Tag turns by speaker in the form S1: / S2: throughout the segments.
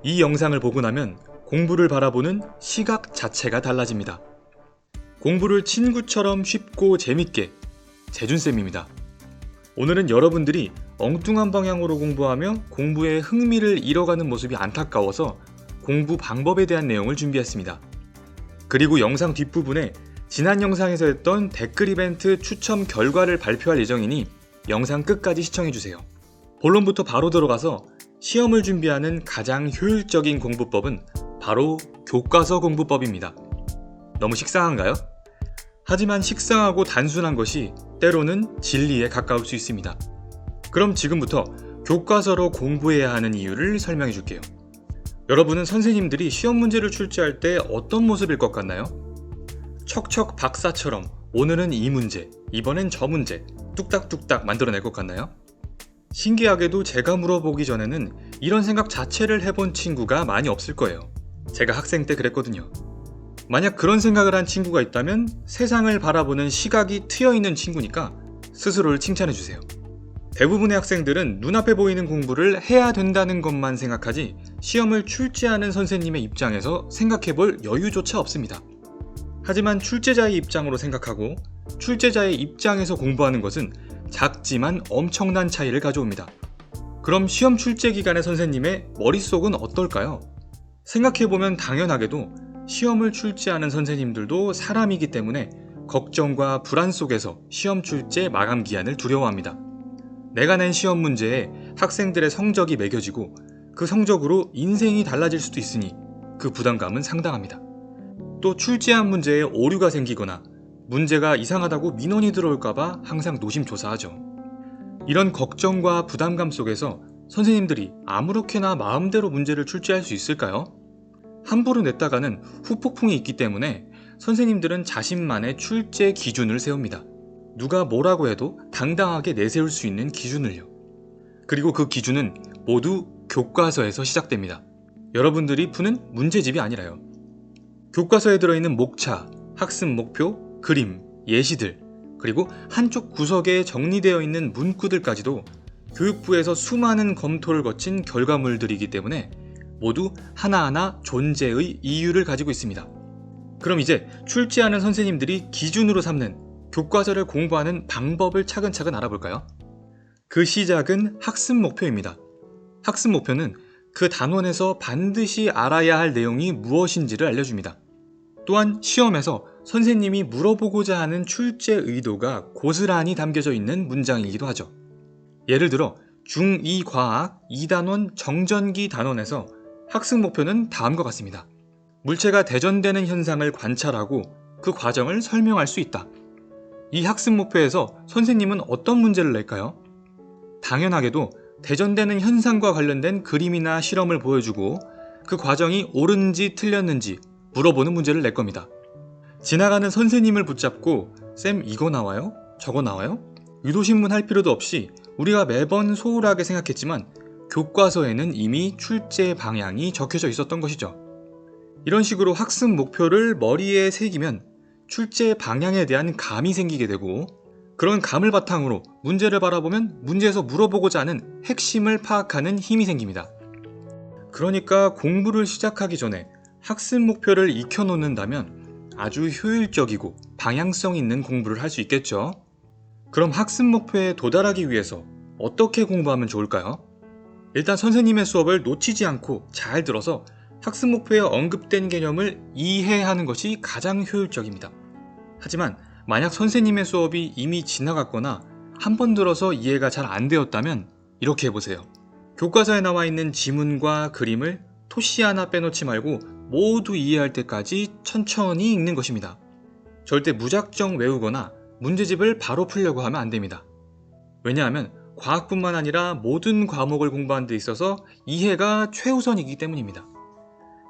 S1: 이 영상을 보고 나면 공부를 바라보는 시각 자체가 달라집니다. 공부를 친구처럼 쉽고 재밌게, 재준쌤입니다. 오늘은 여러분들이 엉뚱한 방향으로 공부하며 공부에 흥미를 잃어가는 모습이 안타까워서 공부 방법에 대한 내용을 준비했습니다. 그리고 영상 뒷부분에 지난 영상에서 했던 댓글 이벤트 추첨 결과를 발표할 예정이니 영상 끝까지 시청해주세요. 본론부터 바로 들어가서 시험을 준비하는 가장 효율적인 공부법은 바로 교과서 공부법입니다. 너무 식상한가요? 하지만 식상하고 단순한 것이 때로는 진리에 가까울 수 있습니다. 그럼 지금부터 교과서로 공부해야 하는 이유를 설명해 줄게요. 여러분은 선생님들이 시험 문제를 출제할 때 어떤 모습일 것 같나요? 척척 박사처럼 오늘은 이 문제, 이번엔 저 문제 뚝딱뚝딱 만들어낼 것 같나요? 신기하게도 제가 물어보기 전에는 이런 생각 자체를 해본 친구가 많이 없을 거예요. 제가 학생 때 그랬거든요. 만약 그런 생각을 한 친구가 있다면 세상을 바라보는 시각이 트여있는 친구니까 스스로를 칭찬해주세요. 대부분의 학생들은 눈앞에 보이는 공부를 해야 된다는 것만 생각하지 시험을 출제하는 선생님의 입장에서 생각해볼 여유조차 없습니다. 하지만 출제자의 입장으로 생각하고 출제자의 입장에서 공부하는 것은 작지만 엄청난 차이를 가져옵니다. 그럼 시험 출제 기간의 선생님의 머릿속은 어떨까요? 생각해보면 당연하게도 시험을 출제하는 선생님들도 사람이기 때문에 걱정과 불안 속에서 시험 출제 마감 기한을 두려워합니다. 내가 낸 시험 문제에 학생들의 성적이 매겨지고 그 성적으로 인생이 달라질 수도 있으니 그 부담감은 상당합니다. 또 출제한 문제에 오류가 생기거나 문제가 이상하다고 민원이 들어올까봐 항상 노심초사하죠. 이런 걱정과 부담감 속에서 선생님들이 아무렇게나 마음대로 문제를 출제할 수 있을까요? 함부로 냈다가는 후폭풍이 있기 때문에 선생님들은 자신만의 출제 기준을 세웁니다. 누가 뭐라고 해도 당당하게 내세울 수 있는 기준을요. 그리고 그 기준은 모두 교과서에서 시작됩니다. 여러분들이 푸는 문제집이 아니라요. 교과서에 들어있는 목차, 학습 목표, 그림, 예시들, 그리고 한쪽 구석에 정리되어 있는 문구들까지도 교육부에서 수많은 검토를 거친 결과물들이기 때문에 모두 하나하나 존재의 이유를 가지고 있습니다. 그럼 이제 출제하는 선생님들이 기준으로 삼는 교과서를 공부하는 방법을 차근차근 알아볼까요? 그 시작은 학습 목표입니다. 학습 목표는 그 단원에서 반드시 알아야 할 내용이 무엇인지를 알려줍니다. 또한 시험에서 선생님이 물어보고자 하는 출제 의도가 고스란히 담겨져 있는 문장이기도 하죠. 예를 들어 중2 과학 2단원 정전기 단원에서 학습 목표는 다음과 같습니다. 물체가 대전되는 현상을 관찰하고 그 과정을 설명할 수 있다. 이 학습 목표에서 선생님은 어떤 문제를 낼까요? 당연하게도 대전되는 현상과 관련된 그림이나 실험을 보여주고 그 과정이 옳은지 틀렸는지 물어보는 문제를 낼 겁니다. 지나가는 선생님을 붙잡고 쌤 이거 나와요? 저거 나와요? 의도신문 할 필요도 없이 우리가 매번 소홀하게 생각했지만 교과서에는 이미 출제 방향이 적혀져 있었던 것이죠. 이런 식으로 학습 목표를 머리에 새기면 출제 방향에 대한 감이 생기게 되고 그런 감을 바탕으로 문제를 바라보면 문제에서 물어보고자 하는 핵심을 파악하는 힘이 생깁니다. 그러니까 공부를 시작하기 전에 학습 목표를 익혀놓는다면 아주 효율적이고 방향성 있는 공부를 할 수 있겠죠. 그럼 학습 목표에 도달하기 위해서 어떻게 공부하면 좋을까요? 일단 선생님의 수업을 놓치지 않고 잘 들어서 학습 목표에 언급된 개념을 이해하는 것이 가장 효율적입니다. 하지만 만약 선생님의 수업이 이미 지나갔거나 한 번 들어서 이해가 잘 안 되었다면 이렇게 해보세요. 교과서에 나와 있는 지문과 그림을 토시 하나 빼놓지 말고 모두 이해할 때까지 천천히 읽는 것입니다. 절대 무작정 외우거나 문제집을 바로 풀려고 하면 안 됩니다. 왜냐하면 과학뿐만 아니라 모든 과목을 공부하는 데 있어서 이해가 최우선이기 때문입니다.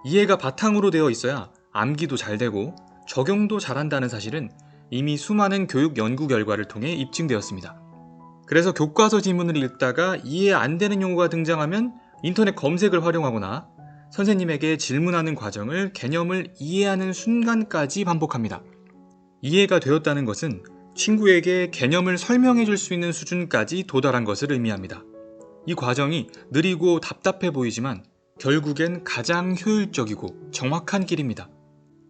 S1: 이해가 바탕으로 되어 있어야 암기도 잘 되고 적용도 잘한다는 사실은 이미 수많은 교육 연구 결과를 통해 입증되었습니다. 그래서 교과서 지문을 읽다가 이해 안 되는 용어가 등장하면 인터넷 검색을 활용하거나 선생님에게 질문하는 과정을 개념을 이해하는 순간까지 반복합니다. 이해가 되었다는 것은 친구에게 개념을 설명해 줄 수 있는 수준까지 도달한 것을 의미합니다. 이 과정이 느리고 답답해 보이지만 결국엔 가장 효율적이고 정확한 길입니다.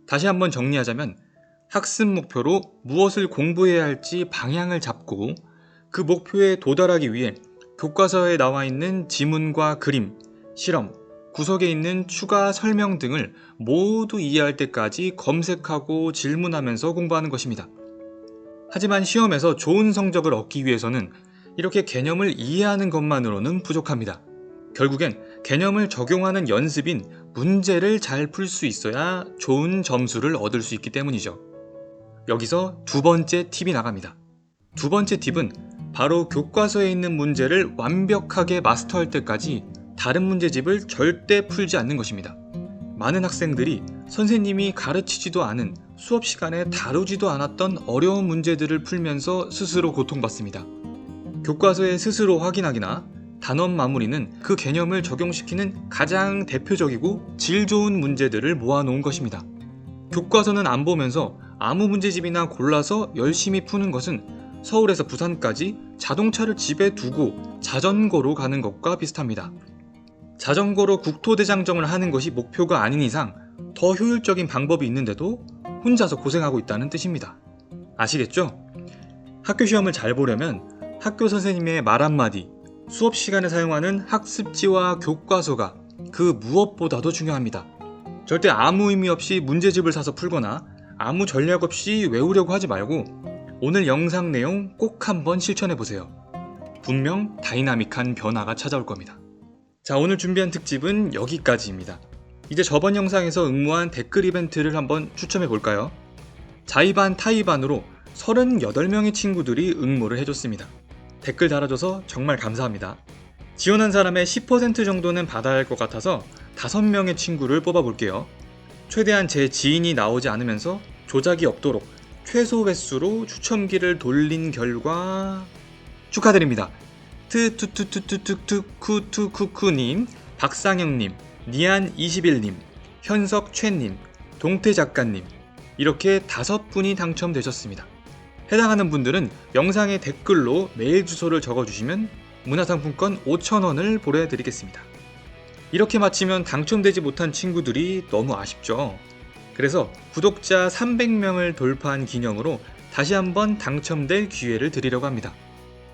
S1: 다시 한번 정리하자면 학습 목표로 무엇을 공부해야 할지 방향을 잡고 그 목표에 도달하기 위해 교과서에 나와 있는 지문과 그림, 실험, 구석에 있는 추가 설명 등을 모두 이해할 때까지 검색하고 질문하면서 공부하는 것입니다. 하지만 시험에서 좋은 성적을 얻기 위해서는 이렇게 개념을 이해하는 것만으로는 부족합니다. 결국엔 개념을 적용하는 연습인 문제를 잘 풀 수 있어야 좋은 점수를 얻을 수 있기 때문이죠. 여기서 두 번째 팁이 나갑니다. 두 번째 팁은 바로 교과서에 있는 문제를 완벽하게 마스터할 때까지 다른 문제집을 절대 풀지 않는 것입니다. 많은 학생들이 선생님이 가르치지도 않은 수업 시간에 다루지도 않았던 어려운 문제들을 풀면서 스스로 고통받습니다. 교과서에 스스로 확인하기나 단원 마무리는 그 개념을 적용시키는 가장 대표적이고 질 좋은 문제들을 모아놓은 것입니다. 교과서는 안 보면서 아무 문제집이나 골라서 열심히 푸는 것은 서울에서 부산까지 자동차를 집에 두고 자전거로 가는 것과 비슷합니다. 자전거로 국토대장정을 하는 것이 목표가 아닌 이상 더 효율적인 방법이 있는데도 혼자서 고생하고 있다는 뜻입니다. 아시겠죠? 학교 시험을 잘 보려면 학교 선생님의 말 한마디, 수업 시간에 사용하는 학습지와 교과서가 그 무엇보다도 중요합니다. 절대 아무 의미 없이 문제집을 사서 풀거나 아무 전략 없이 외우려고 하지 말고 오늘 영상 내용 꼭 한번 실천해보세요. 분명 다이나믹한 변화가 찾아올 겁니다. 자, 오늘 준비한 특집은 여기까지입니다. 이제 저번 영상에서 응모한 댓글 이벤트를 한번 추첨해볼까요? 자의반 타의반으로 38명의 친구들이 응모를 해줬습니다. 댓글 달아줘서 정말 감사합니다. 지원한 사람의 10% 정도는 받아야 할 것 같아서 5명의 친구를 뽑아볼게요. 최대한 제 지인이 나오지 않으면서 조작이 없도록 최소 횟수로 추첨기를 돌린 결과 축하드립니다. 트투투투투투쿠투쿠쿠님, 박상영님, 니안21님, 현석최님, 동태작가님 이렇게 5분이 당첨되셨습니다. 해당하는 분들은 영상에 댓글로 메일 주소를 적어주시면 문화상품권 5,000원을 보내드리겠습니다. 이렇게 마치면 당첨되지 못한 친구들이 너무 아쉽죠. 그래서 구독자 300명을 돌파한 기념으로 다시 한번 당첨될 기회를 드리려고 합니다.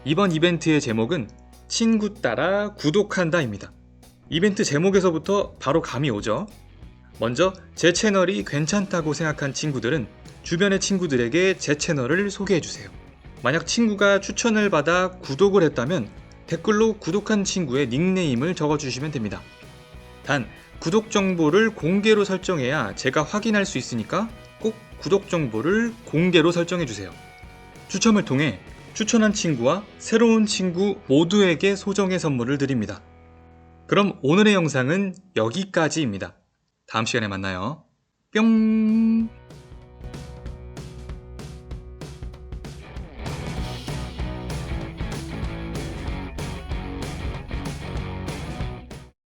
S1: 이번 이벤트의 제목은 친구 따라 구독한다입니다. 이벤트 제목에서부터 바로 감이 오죠. 먼저 제 채널이 괜찮다고 생각한 친구들은 주변의 친구들에게 제 채널을 소개해주세요. 만약 친구가 추천을 받아 구독을 했다면 댓글로 구독한 친구의 닉네임을 적어주시면 됩니다. 단, 구독 정보를 공개로 설정해야 제가 확인할 수 있으니까 꼭 구독 정보를 공개로 설정해주세요. 추첨을 통해 추천한 친구와 새로운 친구 모두에게 소정의 선물을 드립니다. 그럼 오늘의 영상은 여기까지입니다. 다음 시간에 만나요. 뿅!